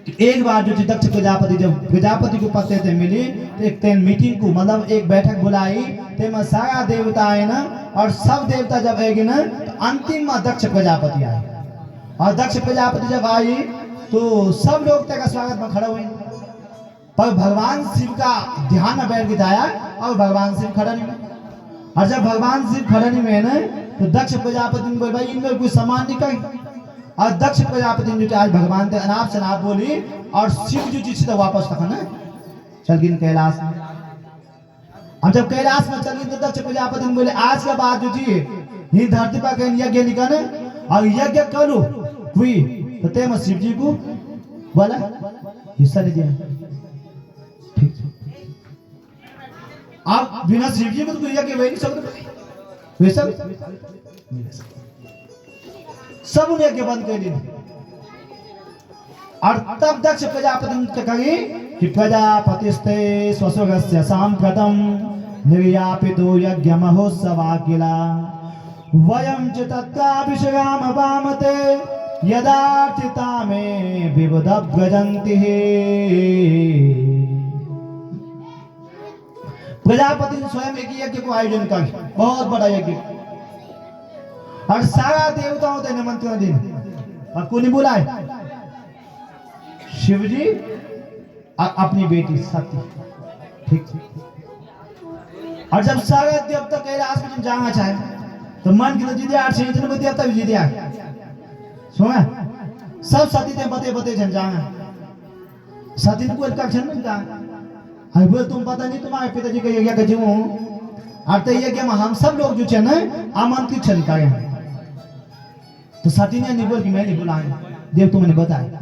कि एक बार जो दक्ष प्रजापति जब प्रजापति को पते थे मिली तो एक तेन मीटिंग को मतलब एक बैठक बुलाई ते में सारा देवता आए ना और सब देवता जब आएगी ना तो अंतिम में दक्ष प्रजापति आए और दक्ष प्रजापति जब आई तो सब लोग तेरा स्वागत में खड़े हुए पर भगवान शिव का ध्यान में बैठ के आया और भगवान शिव खड़ा नहीं और जब भगवान शिव खड़ा नहीं में ना तो दक्ष प्रजापति ने बोले भाई इनमें कोई सामान नहीं कहीं और दक्ष प्रजापति ने जो आज भगवान के अनाप शनाप बोली और शिव जी जी से वापस तक ना चल गिन कैलाश में। अब जब कैलाश में चल गई तो दक्ष प्रजापति ने बोले आज के बाद जो जी ही धरती पर कहीं यज्ञ निकले और यज्ञ करो हुई तो ते में शिव जी को बोला हिस्सा नहीं दिया। ठीक आप बिना शिव जी को तो यज्ञ वही नहीं सकते वैसा सब उन्हें यज्ञ बंद कर दिए और तब दक्ष प्रजापति ने कही कि प्रजापतिस्ते स्वस्वगस्य सांप्रतम निर्यापितो यज्ञ महोत्सवा किला वयं च तत्काभिषेकाम वामते यदार्थिता में विबुधव्रजन्ति। प्रजापति ने स्वयं एक यज्ञ को आयोजन कर बहुत बड़ा यज्ञ और सारा देवताओं ने निमंत्रण दी और कौन बुलाए शिव जी अपनी बेटी सती। ठीक और जब सारा देवता कैलाश में जाना चाहे तो मन की नजीदे आठ से इतने देवता भी जीते आए सुना सब सती ते बते बते जन जाना सती को एक क्षण में जाना अरे बोल तुम पता नहीं तुम्हारे पिताजी का यज्ञ का जीव और तो यज्ञ में हम सब लोग जो है ना आमंत्रित चलता है तो सती ने नहीं बोल कि मैं नहीं बुलाया देव तुमने बताया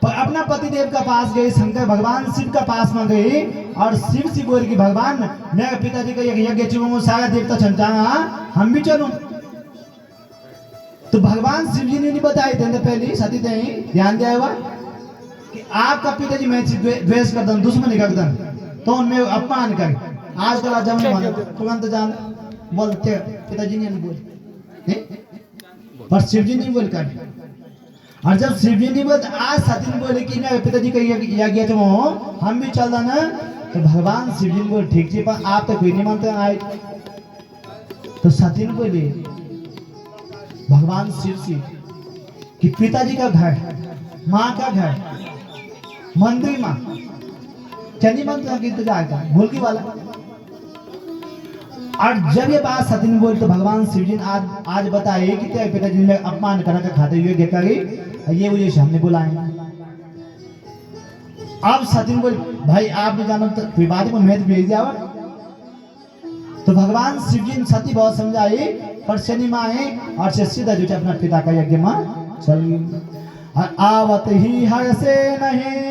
पर अपना पति देव का पास गई शंकर भगवान शिव का पास में गई और शिव से बोल कि भगवान मेरे पिताजी का यज्ञ चुनूंगा सारा देवता चंचांगा हम भी चलूं तो भगवान शिव जी ने नहीं बताई थे पहले सती ने ध्यान दिया हुआ कि आपका पिताजी मैं द्वेष कर दन दुश्मनी कर दन तो उनमें अपमान कर आजकल जमाने में तुरंत जान बोलते पिताजी ने नहीं बोल पर शिव जी नहीं बोल कर और जब शिव जी नहीं बोलते आज सती ने बोले कि मेरे पिताजी का यज्ञ तो हम भी चल ना तो भगवान शिव जी ने बोले ठीक जी पर आप तो कोई नहीं मानते आए तो सती ने बोले भगवान शिव जी कि पिताजी का घर माँ का घर मंदिर माँ चंडी मंत्र की इंतजार का भूलकी वाला और जब ये बात सती ने बोली तो भगवान शिव जी ने आज बताए कि तेरे पिताजी ने अपमान करा खाते हुए देखा गई ये मुझे सामने बुलाए अब सती ने बोली भाई आप भी जानो तो विवाद को मैं भेज दिया तो भगवान शिव जी ने सती बहुत समझाई पर शनि माँ है और से सीधा जो अपना पिता का यज्ञ माँ चल गई और आवत ही हर से नहीं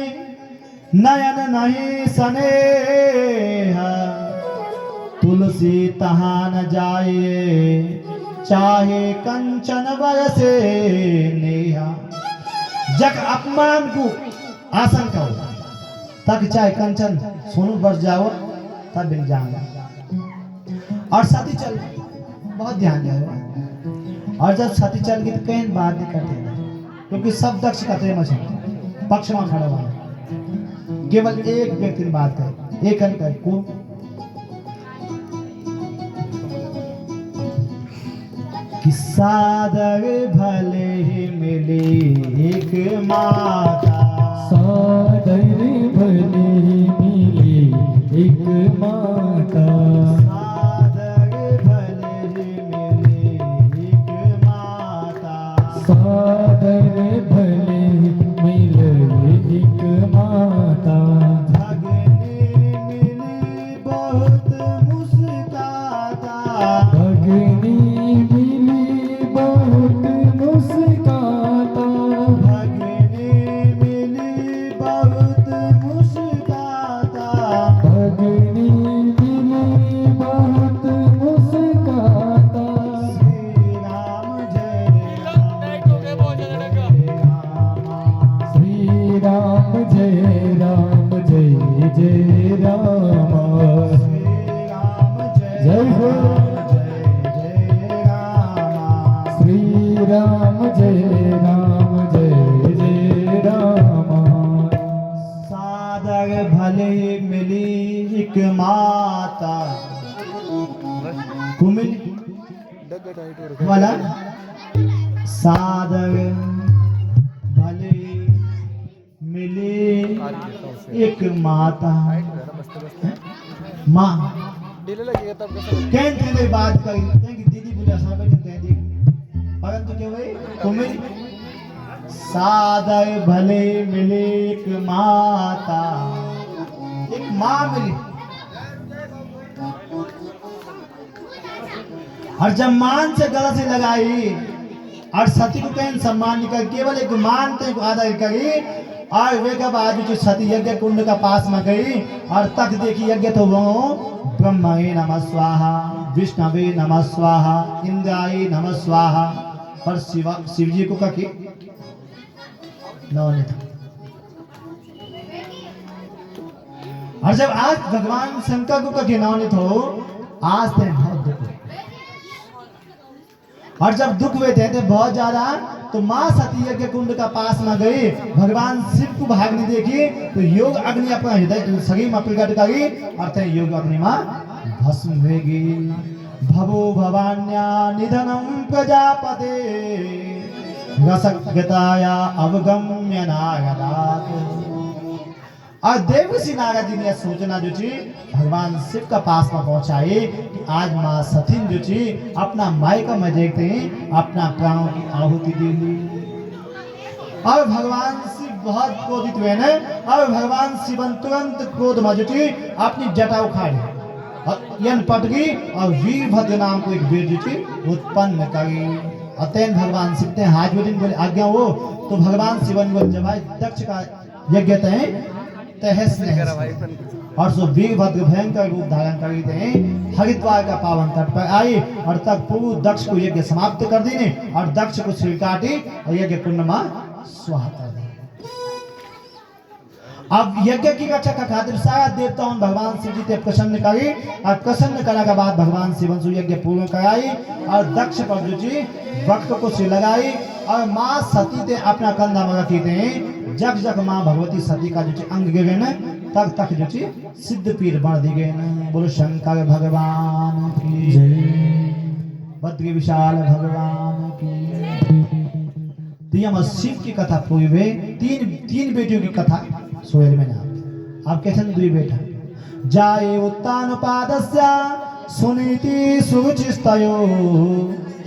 नयन नहीं सने तुलसी तहा न जाए चाहे कंचन बरसे नेहा जग अपमान को आशंका हो तक चाहे कंचन सोनू बरस जाओ तब बिन जाऊंगा और सती चल बहुत ध्यान दिया और जब सती चल गई तो कहीं बात नहीं करते क्योंकि सब दक्ष करते हैं पक्ष में खड़ा हुआ केवल एक व्यक्ति ने बात करे एक अंतर को कि सादर भले ही मिले एक माता सादर भले ही मिले एक माता सादर भले ही मिले एक माता सादर भले ही मिले एक माता भगनी मिली बहुत मुस्काता भगनी मिली बहुत मुस्काता भगनी मिली बहुत मुस्काता भगनी मिली बहुत मुस्काता श्री राम जय श्री राम जय राम जय जय राम श्री राम जय हो जय राम श्री राम जय राम जय जय राम वाला सादर भले मिले एक माता माँ कहते बात करी दीदी बुला कहती परंतु क्या भाई तुम्हें सादर भले मिले एक माता एक माँ मिली और जब मान से गला से लगाई और सती को कहीं सम्मान नहीं कर केवल एक मान को आदर करी और वे कब आज जो सती यज्ञ कुंड का पास में गई और तक देखी यज्ञ तो वो ब्रह्मे नमः स्वाहा विष्णवे नमः स्वाहा इंद्राय नमः स्वाहा और शिव जी को कही नवनीत और जब आज भगवान शंकर को कही नवनीत हो आज ते बहुत दुख और जब दुख हुए थे बहुत ज्यादा तो माँ सती यज्ञ कुंड का पास में गई भगवान शिव को भागने देखी तो योग अग्नि अपना हृदय शरीर में प्रकट करी और ते योग अग्नि में भस्म होगी भवो भवान्या निधनम प्रजापते रसज्ञताया अवगम्य नारदात और देवऋषि नारद जी ने सूचना जो थी भगवान शिव का पास में पहुंचाई कि आज माँ सती जो थी अपना मायका में देखते हैं अपना प्राणों की आहुति दी हुई और भगवान शिव बहुत क्रोधित हुए न और भगवान शिव तुरंत क्रोध में जो थी अपनी जटा उखाड़ी और यन पटगी और वीरभद्र नाम को एक वीर जो थी उत्पन्न करी अतएन भगवान शिव ने हाथ जोड़ी बोले आज्ञा हो तो भगवान शिवन को जब दक्ष का यज्ञ तहस और सो वीरभद्र भयंकर रूप धारण करी थे हरिद्वार का पावन तट पर आई और तक पूर्व दक्ष को यज्ञ समाप्त कर दी और दक्ष को सिर काटी और यज्ञ कुंड में स्वाहा कर दी। अब यज्ञ की रक्षा का खातिर सारा देवताओं भगवान शिव जी से प्रसन्न करी और प्रसन्न करने के बाद भगवान शिव यज्ञ पूर्ण कराई और दक्ष पर जो जी वक्त को सिर लगाई और माँ सती ते अपना कंधा में रखी थे जग जग माँ भगवती सती का जो अंग गिरे न तक तक जो सिद्ध पीर बढ़ दी गए न बोलो शंकर भगवान की जय बद्री विशाल भगवान की। तो शिव की कथा पूरी हुई तीन बेटियों की कथा सोहेल में आप कैसे दुई बेटा जाए उत्तानुपादस्य सुनीति सुरुचिस्तयो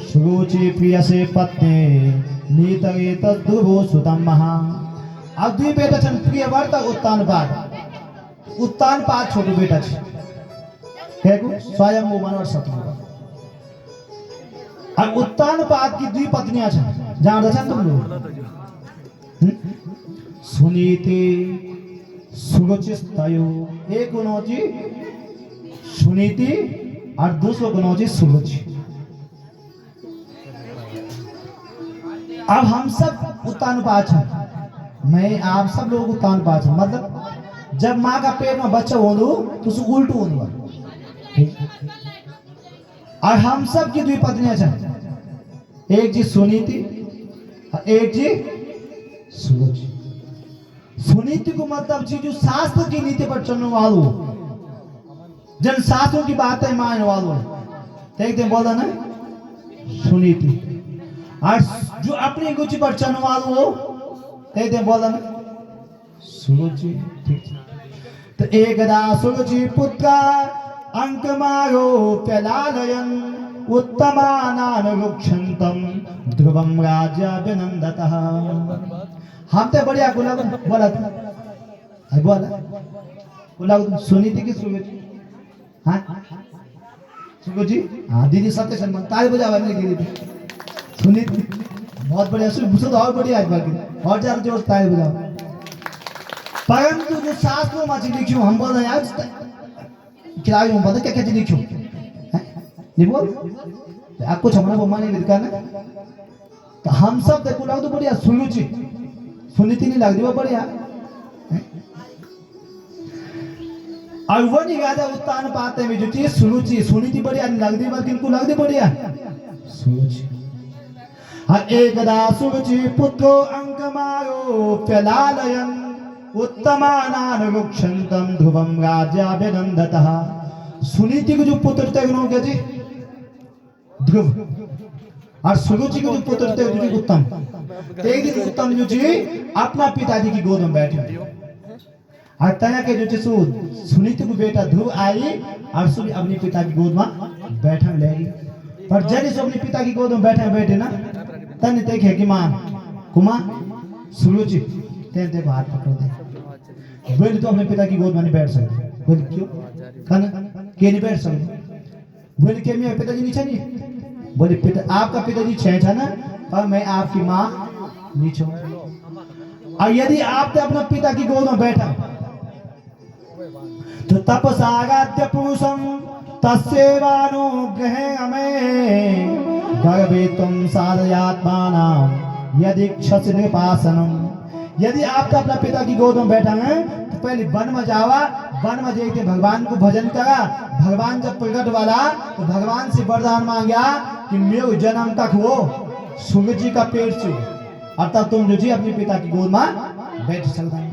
सुरुचि प्रियसे पत्ने नीतरे तद्ध्रुवो सुतम महा। अब दुई बेटा छन प्रिय वर्त उत्तानपाद छोटू बेटा छ केको स्वयं वो मनवर सती और उत्तानपाद की दुई पत्नियां छन जानते छन तुम लोग सुनीति सुरुचिस्तयो एक गुणोजी सुनीति और दूसरा गुणोजी सुरुचि। अब हम सब उत्तानपाद हैं मैं आप सब लोग उत्तानपाद हैं मतलब जब माँ का पेट में बच्चा हो तो उसको उल्टू हो और हम सब की दुई पत्नियां हैं एक जी सुनीति और एक जी सुरुचि। सुनीति को मतलब जी जो शास्त्र की नीति पर चलने वालों जन शास्त्रों की बातें मानने वालों एक दिन बोला ना सुनीति और जो अपनी रुचि पर चलने वालों हो एक दिन बोला ना सुरुचि। तो एकदा सुरुचि पुत्र अंक मारो प्यलालयन उत्तमानान रुक्षंतम ध्रुवम राजा विनंदतः। हम तो बढ़िया बोला बोला सुनीति की सुरुचि हाँ सुरुचि हाँ दीदी सत्य सम्मान ताली बजावा मेरी दीदी सुनीति बहुत बढ़िया सुन तो और बढ़िया आज बाकी और ज्यादा जोर ताली बजाओ। परंतु जो शास्त्रों में लिखियो हम बोल रहे हैं खिलाड़ी में पता क्या क्या लिखियो नहीं बोल आपको छमना बोमा नहीं लिखा ना तो हम सब देखो लग तो बढ़िया सुरुचि सुनीति नहीं लगती वो बढ़िया और वो नहीं गाता उत्तान पाते में जो चीज सुरुचि सुनीति बढ़िया नहीं लगती बल्कि इनको लगती बढ़िया सुरुचि। हर एकदा सुरुचि पुत्रो अंक मारो प्यलालयन उत्तमानान रुक्षंतम ध्रुवम राजा विनंदतः। सुनीति को जो पुत्र थे उन्होंने क्या ध्रुव और सुरुचि के जो पुत्र थे जो उत्तम। एक दिन उत्तम जो जी अपना पिताजी की गोद में बैठे और तना के जो सुनीति को बेटा ध्रुव आई और सुनी अपने पिता की गोद में बैठा लेगी। पर जब सो अपने पिता की गोद में बैठे ना तने देखे कि माँ कुमार सुरुचि तेरे देखो हाथ पकड़ दे। बोले तो अपने पिता की गोद में नहीं बैठ सकते। बोले क्यों? कहना के नहीं बैठ सकते। बोले क्या मेरे पिताजी नीचे नहीं? बोले पिता आपका पिताजी छह था ना और मैं आपकी माँ नीचे हूँ। और यदि आपने अपना पिता की गोद में बैठा तो तपसागाद्य पुरुषम तस्यैवानुग्रहे हमें गर्भे तुम साधयात्मानां यदीक्षसि निपासनम। यदि आपका अपना पिता की गोद में बैठा है तो पहले वन में जावा, वन में जाके भगवान को भजन करा। भगवान जब प्रकट वाला तो भगवान से वरदान मांगा कि मेरे जन्म तक वो सूर्य जी का पेट से और तब तुम जो जी अपने पिता की गोद में बैठ सकता है।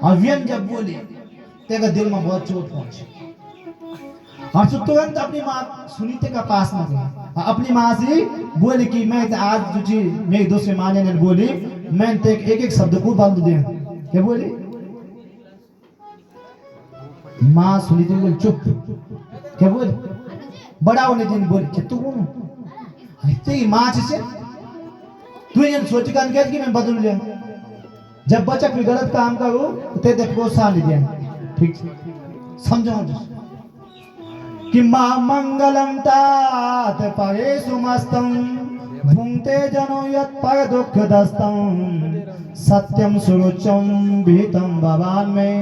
और व्यन जब बोले तेरे दिल में बहुत चोट पहुंची और तुरंत अपनी माँ सुनीति का पास में गई। अपनी माँ से बोली कि मैं आज जो जी मेरी दूसरी माँ ने बोली मैं एक एक शब्द को बंद दे। क्या बोली? माँ सुनीति बोली चुप। क्या बोली? बड़ा होने दिन बोली कि तू कौन? तेरी माँ से तू ये सोच कर कि मैं बदल लिया। जब बच्चा कोई गलत काम करो तो तेरे प्रोत्साहन दिया। ठीक समझो कि मां मंगलम तात परेषु मस्तम भुंक्ते जनो यत् पर दुख दस्तम सत्यम सुरुचम भीतम भवान में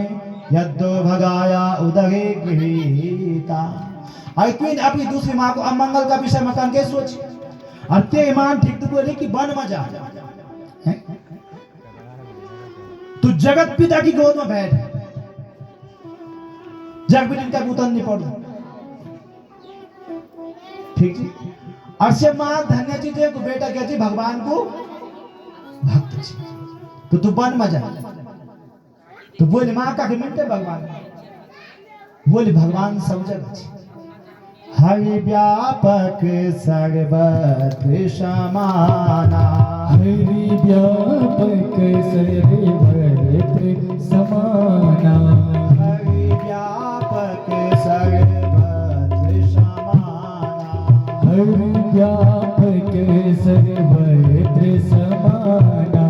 यद्दो भगाया उदरे गृहीता। क्वीन अपनी दूसरी माँ को अमंगल का विषय में करके सोच और तेरी मां ठीक तो बोली कि वन में जा तू जगत पिता की गोद में बैठ जग बिन का उतर नहीं पड़ो। ठीक है और से मां धन्य चीज है को बेटा क्या जी भगवान को भक्त तो तू वन में जा। तो बोले मां का मिलते भगवान बोले भगवान सब जगह हरि व्यापक सर्वत्र समाना हरि व्यापक सर्वत्र समाना हरि व्यापक सर्वत्र समाना हरि व्यापक सर्वत्र समाना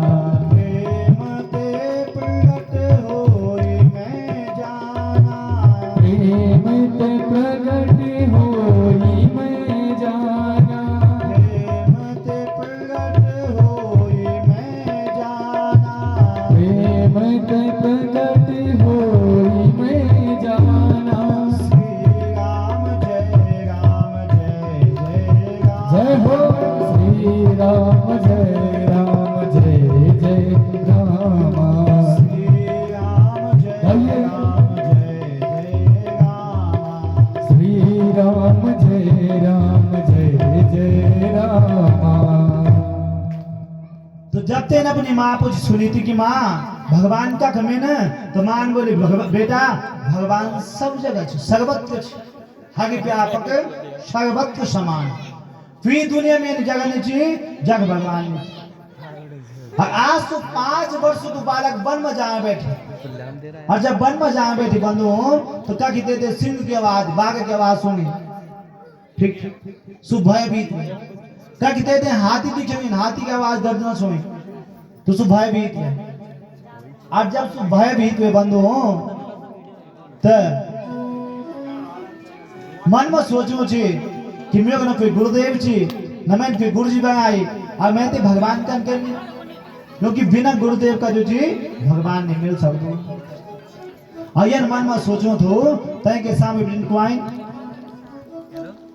प्रेम ते प्रगट होई मैं जाना प्रेम ते प्रगट होई मैं जाना प्रेम ते प्रगट होई मैं जाना प्रेम ते प्रगट होई मैं जाना श्री राम जय राम जय जय राम जय हो श्री राम जय राम जय जय राम श्री राम जय राम जय जय राम श्री राम जय जय राम। तो जब तेन अपनी माँ पूछ सुनी थी कि माँ भगवान का कमे न तो मान बोले बेटा भगवान सब जगह छे सर्वत्र छे हरि व्यापक सर्वत्र समान पूरी दुनिया में जगह नहीं छे जग भगवान में। और आज तो 5 वर्ष को बालक वन में जहाँ बैठे और जब वन में जहाँ बैठे बंधु तो क्या कहते थे सिंह की आवाज बाघ की आवाज सुनी। ठीक सुबह बीत में क्या कहते थे हाथी दिखे हाथी की आवाज गर्जना सुनी तो सुबह बीत में। और जब सुबह बीत में बंधु तो मन में सोचो छे कि मेरे को न कोई गुरुदेव छी न मैं कोई गुरुजी बनाई और मैं तो भगवान का करनी क्योंकि बिना गुरुदेव का जो जी भगवान नहीं मिल सकते। और यह मन में सोचो तो तय के सामने क्वाइन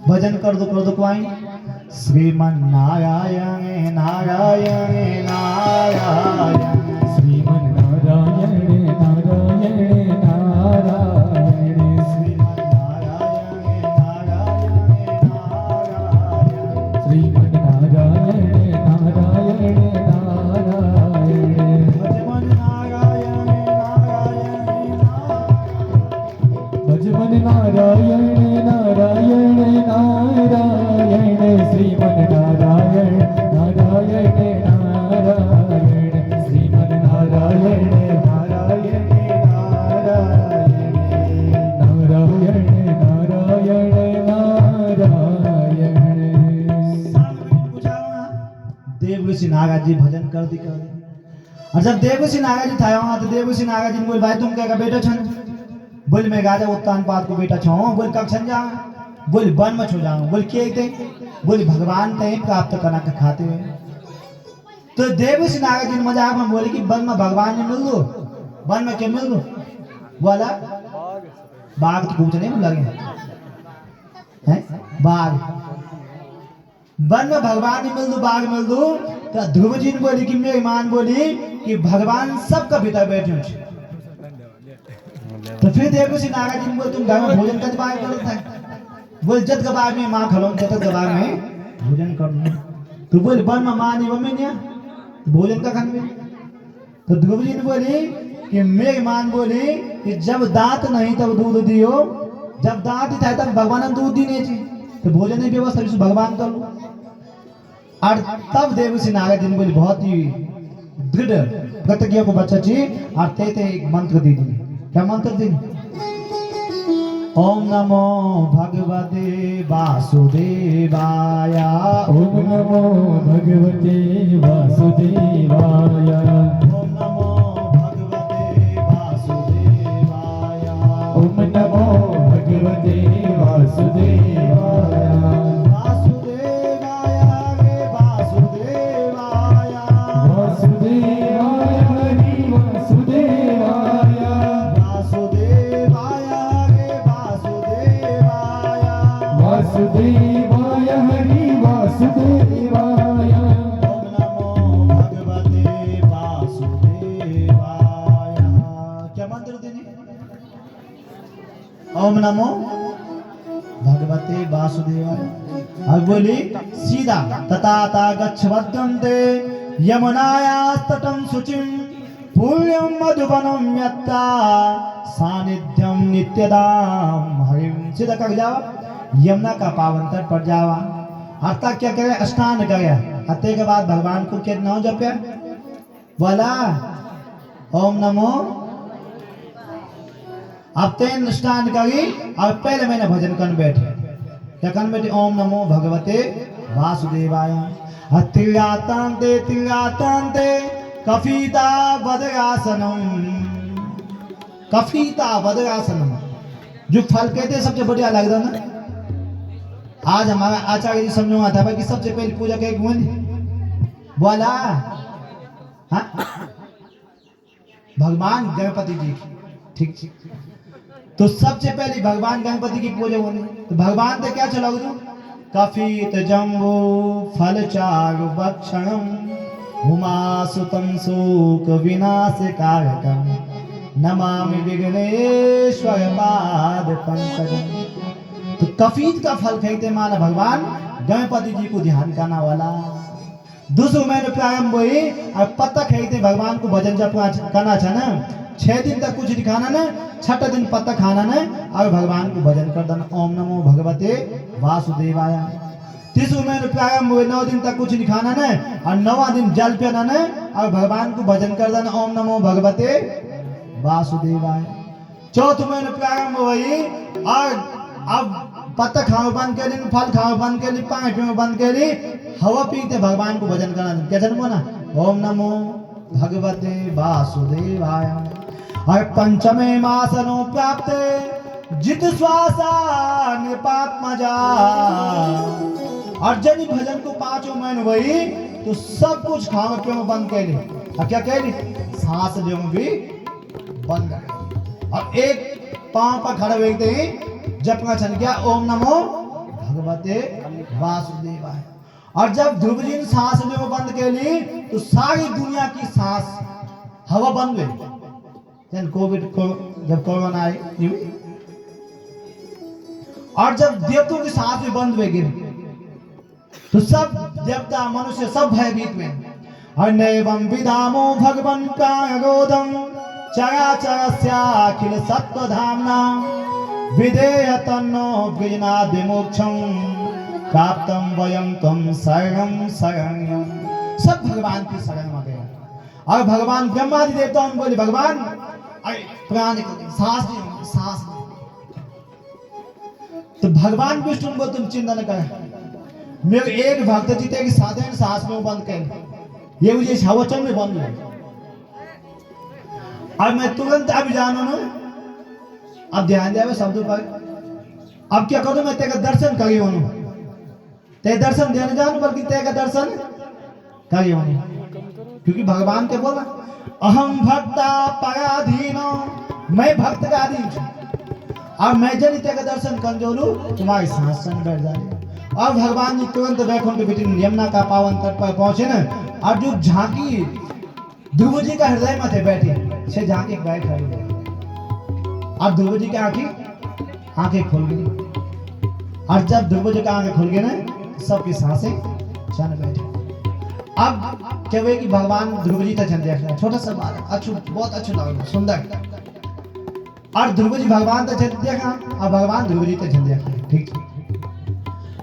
भजन कर दो क्वाइन श्रीमन नारायण नारायण नारायण श्रीमन नारायण नारायण नारायण श्रीमन नारायण नारायण नारायण श्रीमन नारायण नारायण नारायण भजमन नारायण नारायण भजमन नारायण नारायण नारायण जी भजन कर दी। और जब देवसी नागा जी था वहाँ तो देवसी नागा जी ने बोल भाई तुम क्या बेटा छन? बोल मैं गाजा उत्तान पाद को बेटा छो। बोल कब छन जा? बोल वन में छो जाऊँ। बोल के थे? बोल भगवान ते प्राप्त करना के खाते हुए। तो देवसी नागा जी ने मजाक में बोले कि वन में भगवान ने मिल लो, वन में क्या मिल लो? बोला बाघ तो कुछ नहीं लगे हैं, बाघ वन में भगवान ने मिल दो, बाघ मिल दो। तो ध्रुव जी ने बोली कि मेरी मान बोली कि भगवान सबका भीतर बैठे हो। तो फिर देवसी नागा जी ने बोले तुम घर में भोजन कर बाग करता है? बोल जत के बाग में माँ खलो जत के बाग में भोजन कर लो। तो बोल वन में माँ नहीं मम्मी नहीं भोजन का खान में। तो ध्रुव जी ने बोली कि मेरी मान बोली कि जब दांत नहीं तब दूध दियो, जब दांत ही था तब भगवान ने दूध दी नहीं चाहिए। तो भोजन की व्यवस्था भगवान कर लो। और तब देवसी नागा जी ने बोली बहुत ही दृढ़ प्रतिज्ञा को बच्चा जी और ते एक मंत्र दी। क्या मंत्र दी? ओम नमो भगवते वासुदेवाय। ओम नमो भगवते वासुदेवाय। ओम नमो भगवते वासुदेवाय। ओम नमो भगवते वासुदेवाय। वासुदेवाय रे वासुदेवाय। वासुदेवाय हरि वासुदेवाय। वासुदेवाय रे वासुदेवाय। वासुदेवाय हरि वासुदेवाय। ओम नमो भगवते वासुदेवाय। क्या मंत्र देने? ओम नमो भगवते वासुदेवाय। अब बोली सीधा तथा गच्छवद्गन्ते यमुनायास्तटं शुचिं पुण्यं मधुवनं यत्ता सानिध्यं नित्यदां हरिं। सीधा कर जाओ यमुना का पावन तट पर जावा। अर्था क्या करे? स्नान करे। अते के बाद भगवान को क्या नाम जपया? बोला ओम नमो। अब तेन स्नान करी और पहले मैंने भजन कर बैठे। क्या कर बैठे? ओम नमो भगवते वासुदेवाय। तिल्लातांते कफीता वदगासनम। कफीता वदगासनम जो फल कहते हैं सबसे बढ़िया लगता ना। आज हमारा आचार्य जी समझो था कि सबसे पहले पूजा के बोला हाँ भगवान गणपति जी की। ठीक ठीक। तो सबसे पहले भगवान गणपति की पूजा होनी। तो भगवान तो क्या चला गुरु? कफीत जम्बो फल चारु भक्षणम उमासुतम शोक विनाश कारकम नमामि विघ्नेश्वर पाद पंकजम। तो कफीत का फल खाते माना भगवान गणपति जी को ध्यान करना वाला। दूसरों मैंने प्रारंभ हुई और पत्ता खाते भगवान को भजन जप करना था ना। 6 दिन तक कुछ नहीं खाना ना, 6ठा दिन पत्ता खाना ना और भगवान को भजन कर देना। ओम नमो भगवते वासुदेवाय। तीसरे महीने प्रारंभ हुए 9 दिन तक कुछ नहीं खाना ना और 9वां दिन जल पीना ना और भगवान को भजन कर देना। ओम नमो भगवते वासुदेवाय। चौथे महीने प्रारंभ हुई और अब पत्ता खाओ बंद कर ली, फल खाओ बंद कर ली, पानी पीओ बंद कर ली, हवा पीते भगवान को भजन करना। क्या जन्म ना? ओम नमो भगवते वासुदेवाय। और पंचमे मासनो प्राप्त जित श्वासा निपात्मजा। और जब भजन को 5 महीने हुई तो सब कुछ खाओ पियो बंद कर ली। और क्या कह ली? सांस लेना भी बंद कर। और एक पांव पर खड़े हुए ही जपना चल गया ओम नमो भगवते वासुदेवाय। और जब ध्रुव जी ने सांस लेना बंद कर ली तो सारी दुनिया की सांस हवा बंद गई। कोविड को जब कोरोना आई और जब देवताओं की सांस भी बंद हो गई तो सब देवता मनुष्य सब भयभीत में। और नैवं विधामो भगवन् प्राणरोधं चराचरस्याखिल सत्त्वधाम्ना विधेय तन्नो वृजनाद् विमोक्षं प्राप्तं वयं त्वं शरणं शरण्यं। सब भगवान की शरण में गए और भगवान ब्रह्मादि देवताओं बोले भगवान प्राण सांस सांस। तो भगवान विष्णु को तुम चिंता न कर, मेरे एक भक्त जीते की साधन सांस में बंद कर ये मुझे छावचन में बन गया। अब मैं तुरंत अब जानो ना, अब ध्यान दे शब्दों पर। अब क्या करूं मैं, तेरा दर्शन करी होनू, ते दर्शन देने जाऊं, बल्कि तेरा दर्शन करी होनू। क्योंकि भगवान के बोला अहम भक्ता पराधीनो, मैं भक्त का अधीन हूं। अब मैं जब तेरा दर्शन कर जोलू, तुम्हारे शासन में बैठ जाए। और भगवान जी तुरंत वैकुंठ बेटी यमुना का पावन तट पर पहुंचे ना, और जो झांकी ध्रुव जी का हृदय में थे बैठे, से झांकी बैठ रही। अब ध्रुव जी की आंखें खुल गई। और जब ध्रुव जी की आंखें खुल गई ना, सबकी सांसें चल बैठे। अब क्या हुए कि भगवान ध्रुव जी तक देख रहे, छोटा सा बालक, अच्छू बहुत अच्छा लग रहा, सुंदर। और ध्रुव जी भगवान तक देखा, और भगवान ध्रुव जी तक देखा। ठीक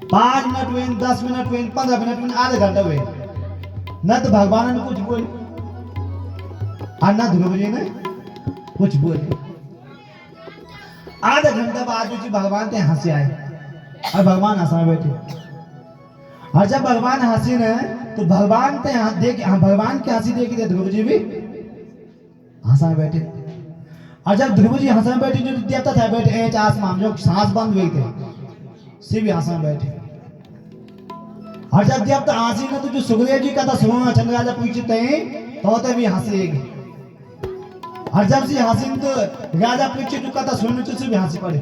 5 मिनट हुए, 10 मिनट हुए, 15 मिनट हुए, आधे घंटे हुए, न तो भगवान ने कुछ बोले और न ध्रुव जी ने कुछ बोले। आधा घंटा बाद जी भगवान के हंसी आए, और भगवान हंसा बैठे। और जब भगवान हंसी ने, तो भगवान के देख, भगवान की हंसी देखी, ध्रुव जी भी हंसा बैठे। और जब ध्रुव जी हंसा बैठे, जो देवता था बैठे आसमान, जो सांस बंद हुए थे, से भी हंसा बैठे। और जब देवता हंसी ने, तो जो सुखदेव जी का था सुना चंद्र राजा परीक्षित तो भी हंसेगी। और जब से हंसी, तो राजा परीक्षित जो कथा सुनने से भी हंसी पड़े।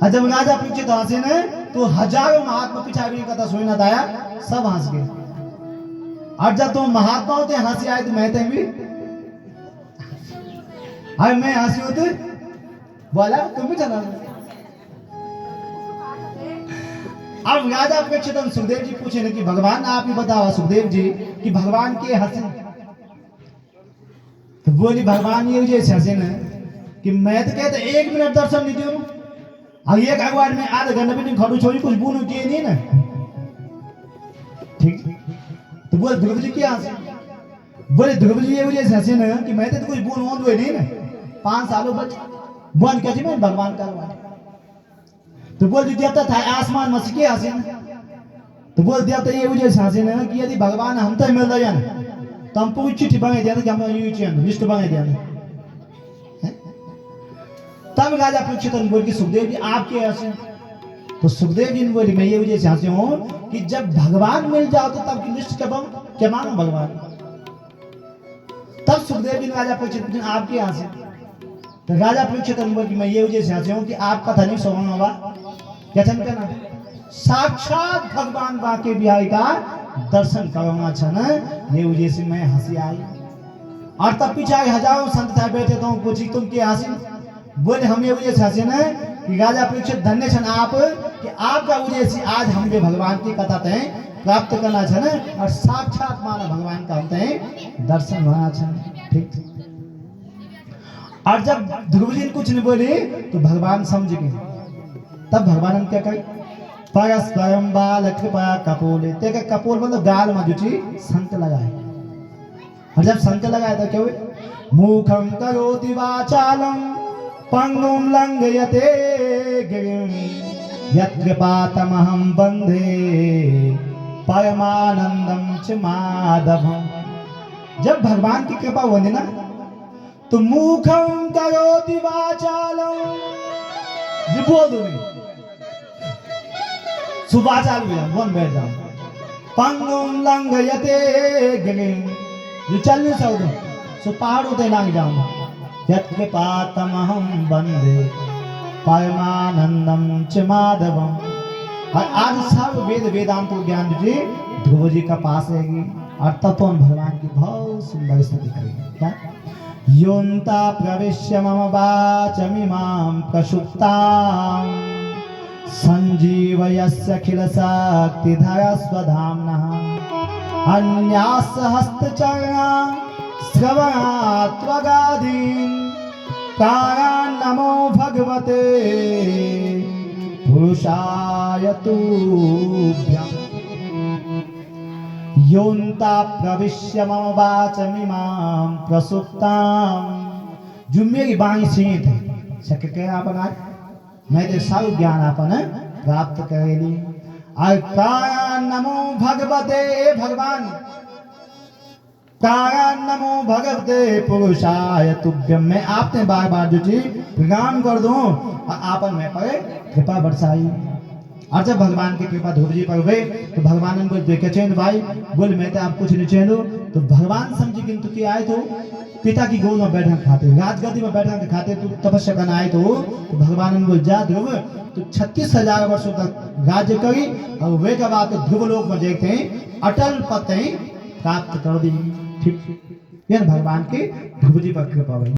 और जब राजा परीक्षित हंसे ने, तो हजारों महात्मा पिछाड़ी की कथा सुनना था, सब हंस गए। और जब तुम महात्माओं से हंसी आए, तो मैं भी अरे मैं हंसी होते बोला तुम भी चला। अब राजा परीक्षित सुखदेव जी पूछे कि भगवान आप ही बताओ सुखदेव जी कि भगवान के हंसी, तो बोली भगवान ये जैसे हंसे न कि मैं तो कहते 1 मिनट दर्शन नहीं दूं, और एक अखबार में आधे घंटे भी नहीं खड़ू छोड़ी, कुछ बोलू किए नहीं ना। ठीक, तो बोले ध्रुव जी क्या हंसे, बोले ध्रुव जी ये वजह से हंसे न कि मैं तो कुछ बोल वोल हुए नहीं ना, 5 सालों बच बन क्या थी मैं भगवान का। तो बोल देवता था आसमान में के हंसे, तो बोल देवता ये वजह से हंसे न कि यदि भगवान हम तो मिल रहे हैं, तो हम पूरी चिट्ठी बंगे दिया कि हम लिस्ट बंगे दिया। तब राजा परीक्षित बोल कि सुखदेव जी आप क्या हंसे, तो सुखदेव जी ने बोली मैं ये वजह से हंसे हूं कि जब भगवान मिल जाओ तो तब की लिस्ट क्या मांगो भगवान। तब सुखदेव जी ने राजा परीक्षित आप क्या हंसे, तो राजा परीक्षित बोल कि मैं ये वजह से हंसे हूं कि आप कथा नहीं सुना होगा, क्या कहना साक्षात भगवान बाके बिहारी का दर्शन करना अच्छा ना, ये वजह से मैं हंसी आई। और तब पीछे हजारों संत साहब बैठे, तो पूछी तुम क्या हंसी, बोले हम ये वजह से हंसे ना कि राजा परीक्षित धन्य छन आप कि आपका वजह से आज हम भी भगवान की कथा तय प्राप्त करना छन, और साक्षात माना भगवान का हम दर्शन होना छन। ठीक, और जब ध्रुव जी कुछ नहीं बोले, तो भगवान समझ गए। तब भगवान ने क्या कही, परस्परम बाल कृपा कपोले, ते कपोल मतलब गाल में जो चीज संक लगाए। और जब संक लगाए तो क्या हुए, मुखम करोति वाचालम पंगुम लंघयते गिरिम यत्कृपातमहं वंदे परमानंदम च माधवम। जब भगवान की कृपा होने ना, तो मुखम करोति वाचालम, जी बोल दो नहीं सुबह चालू हो जाओ, वन बैठ जाओ। पंगुम लंघयते गिरिम, जो चल नहीं सकते सो पहाड़ उते लंघ जाओ। यत्कृपातमहं वंदे परमानंदम च माधवम। और आज सब वेद वेदांत ज्ञान जी ध्रुव जी का पास रहेगी, और तब तो भगवान की बहुत सुंदर स्थिति करेगी। क्या योन्ता प्रविश्य मम वाचमिमां प्रसुप्तां संजीवयस्य अखिल शक्तिधर स्वधाम्नः अन्यास हस्तचरणा श्रवणात्वगादीन् कायान् नमो भगवते पुरुषाय तुभ्यम्। योन्ता प्रविश्य मम वाचमिमां प्रसुप्तां, जो मेरी वाणी सीमित है शक्य के आपन आज मैं तो सब ज्ञान आपन प्राप्त करेली। और कायान् नमो भगवते, भगवान तारा नमो भगवते पुरुषाय तुभ्यम। मैं आपने बार बार जो चीज प्रणाम कर दूं और आपन में पर कृपा बरसाई। और जब भगवान की कृपा ध्रुव जी पर हुई तो भगवान बोल देखे चैन भाई बोल मैं तो आप कुछ नहीं चैन तो भगवान समझी किंतु कि आए तो पिता की गोद में बैठा खाते राजगद्दी में बैठा के खाते तो तपस्या करना आए तो भगवान बोल जा ध्रुव तो 36,000 वर्षों तक राज्य करी और वे के बाद ध्रुव लोक में देखते हैं अटल पद प्राप्त कर दी। ठीक, यह भगवान के ध्रुव जी पर कृपा हुई।